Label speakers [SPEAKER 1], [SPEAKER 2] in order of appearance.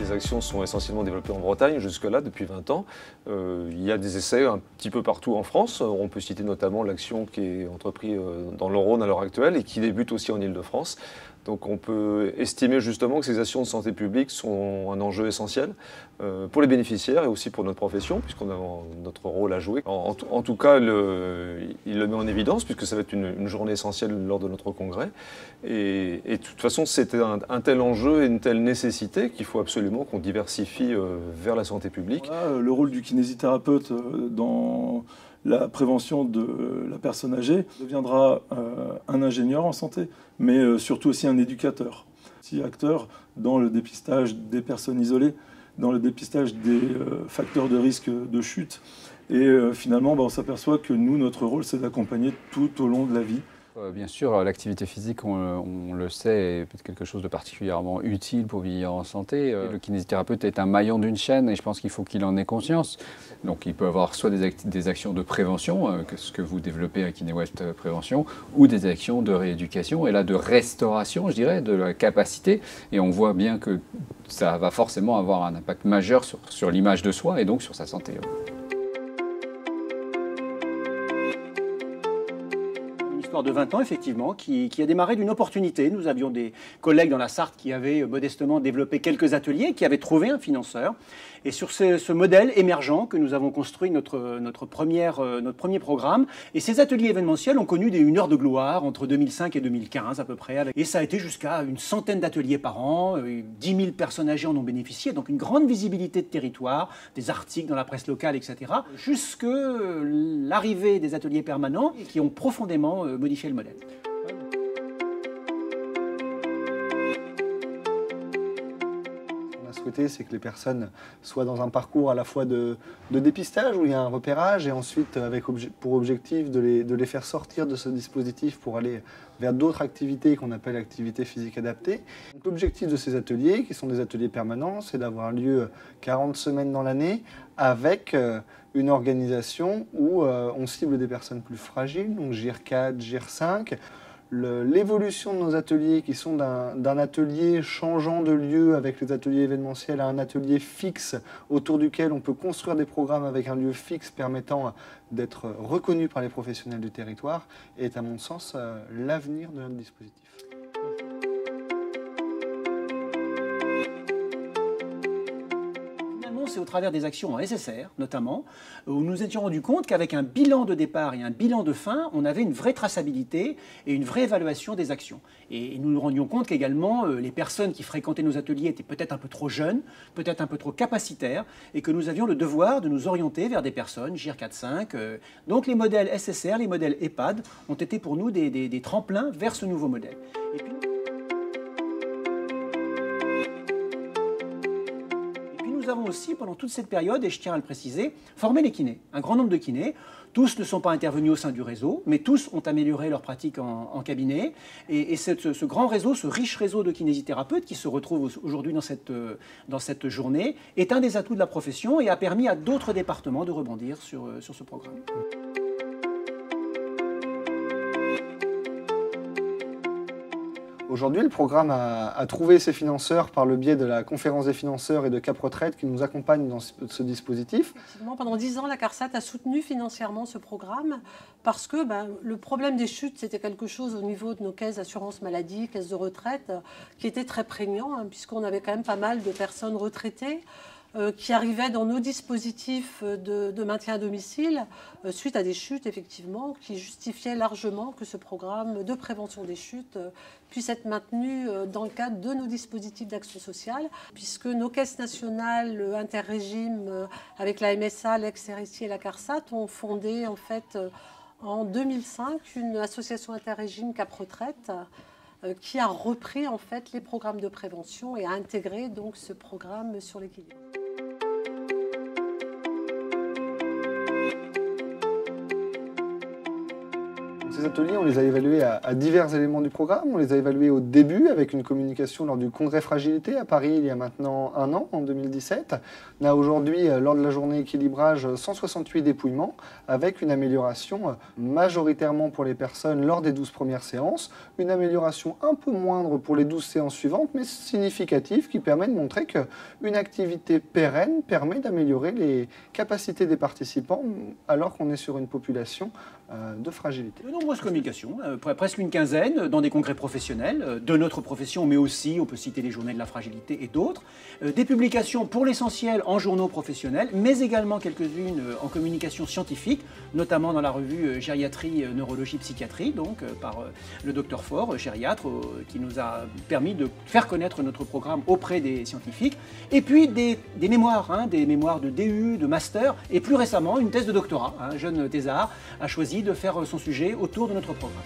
[SPEAKER 1] Ces actions sont essentiellement développées en Bretagne jusque-là depuis 20 ans. Il y a des essais un petit peu partout en France. On peut citer notamment l'action qui est entreprise dans le Rhône à l'heure actuelle et qui débute aussi en Île-de-France. Donc on peut estimer justement que ces actions de santé publique sont un enjeu essentiel pour les bénéficiaires et aussi pour notre profession, puisqu'on a notre rôle à jouer. En tout cas, il le met en évidence, puisque ça va être une journée essentielle lors de notre congrès. Et de toute façon, c'est un tel enjeu et une telle nécessité qu'il faut absolument qu'on diversifie vers la santé publique.
[SPEAKER 2] Voilà, le rôle du kinésithérapeute dans la prévention de la personne âgée deviendra un ingénieur en santé, mais surtout aussi un éducateur, aussi acteur dans le dépistage des personnes isolées, dans le dépistage des facteurs de risque de chute. Et finalement, on s'aperçoit que nous, notre rôle, c'est d'accompagner tout au long de la vie.
[SPEAKER 3] Bien sûr, l'activité physique, on le sait, est quelque chose de particulièrement utile pour vieillir en santé. Le kinésithérapeute est un maillon d'une chaîne et je pense qu'il faut qu'il en ait conscience. Donc il peut avoir soit des actions de prévention, ce que vous développez à KinéWest Prévention, ou des actions de rééducation et là de restauration, je dirais, de la capacité. Et on voit bien que ça va forcément avoir un impact majeur sur l'image de soi et donc sur sa santé.
[SPEAKER 4] De 20 ans, effectivement, qui a démarré d'une opportunité. Nous avions des collègues dans la Sarthe qui avaient modestement développé quelques ateliers, qui avaient trouvé un financeur. Et sur ce modèle émergent que nous avons construit notre premier programme. Et ces ateliers événementiels ont connu une heure de gloire entre 2005 et 2015 à peu près. Et ça a été jusqu'à une centaine d'ateliers par an. 10 000 personnes âgées en ont bénéficié. Donc une grande visibilité de territoire, des articles dans la presse locale, etc. Jusque l'arrivée des ateliers permanents qui ont profondément modifier le modèle.
[SPEAKER 5] Ce qu'on a souhaité, c'est que les personnes soient dans un parcours à la fois de dépistage, où il y a un repérage, et ensuite avec pour objectif de les faire sortir de ce dispositif pour aller vers d'autres activités qu'on appelle activités physiques adaptées. L'objectif de ces ateliers, qui sont des ateliers permanents, c'est d'avoir lieu 40 semaines dans l'année avec une organisation où on cible des personnes plus fragiles, donc GIR 4, GIR 5. L'évolution de nos ateliers, qui sont d'un atelier changeant de lieu avec les ateliers événementiels à un atelier fixe autour duquel on peut construire des programmes avec un lieu fixe permettant d'être reconnu par les professionnels du territoire, est à mon sens l'avenir de notre dispositif.
[SPEAKER 4] C'est au travers des actions en SSR, notamment, où nous étions rendus compte qu'avec un bilan de départ et un bilan de fin, on avait une vraie traçabilité et une vraie évaluation des actions. Et nous nous rendions compte qu'également, les personnes qui fréquentaient nos ateliers étaient peut-être un peu trop jeunes, peut-être un peu trop capacitaires, et que nous avions le devoir de nous orienter vers des personnes, GIR 4-5. Donc les modèles SSR, les modèles EHPAD, ont été pour nous des tremplins vers ce nouveau modèle. Et puis, nous avons aussi, pendant toute cette période, et je tiens à le préciser, formé les kinés, un grand nombre de kinés. Tous ne sont pas intervenus au sein du réseau, mais tous ont amélioré leur pratique en cabinet. Et ce grand réseau, ce riche réseau de kinésithérapeutes qui se retrouve aujourd'hui dans cette journée, est un des atouts de la profession et a permis à d'autres départements de rebondir sur ce programme.
[SPEAKER 5] Aujourd'hui, le programme a trouvé ses financeurs par le biais de la conférence des financeurs et de Cap Retraite qui nous accompagnent dans ce dispositif.
[SPEAKER 6] Effectivement, pendant 10 ans, la CARSAT a soutenu financièrement ce programme parce que le problème des chutes, c'était quelque chose au niveau de nos caisses d'assurance maladie, caisses de retraite, qui était très prégnant, puisqu'on avait quand même pas mal de personnes retraitées qui arrivaient dans nos dispositifs de maintien à domicile suite à des chutes, effectivement, qui justifiaient largement que ce programme de prévention des chutes puisse être maintenu dans le cadre de nos dispositifs d'action sociale, puisque nos caisses nationales interrégimes avec la MSA, l'ex-RSI et la CARSAT ont fondé en fait en 2005 une association interrégime Cap Retraite qui a repris en fait les programmes de prévention et a intégré donc ce programme sur l'équilibre.
[SPEAKER 5] Ces ces ateliers, on les a évalués à divers éléments du programme. On les a évalués au début avec une communication lors du congrès fragilité à Paris il y a maintenant 1 an, en 2017. On a aujourd'hui, lors de la journée équilibrage, 168 dépouillements avec une amélioration majoritairement pour les personnes lors des 12 premières séances, une amélioration un peu moindre pour les 12 séances suivantes, mais significative, qui permet de montrer qu'une activité pérenne permet d'améliorer les capacités des participants alors qu'on est sur une population de fragilité.
[SPEAKER 4] De nombreuses communications, presque une quinzaine, dans des congrès professionnels de notre profession, mais aussi, on peut citer les journées de la fragilité et d'autres. Des publications pour l'essentiel en journaux professionnels, mais également quelques-unes en communication scientifique, notamment dans la revue Gériatrie, Neurologie, Psychiatrie, donc par le docteur Faure, gériatre, qui nous a permis de faire connaître notre programme auprès des scientifiques. Et puis des mémoires, des mémoires de DU, de master, et plus récemment une thèse de doctorat. Un jeune thésard a choisi de faire son sujet autour de notre programme.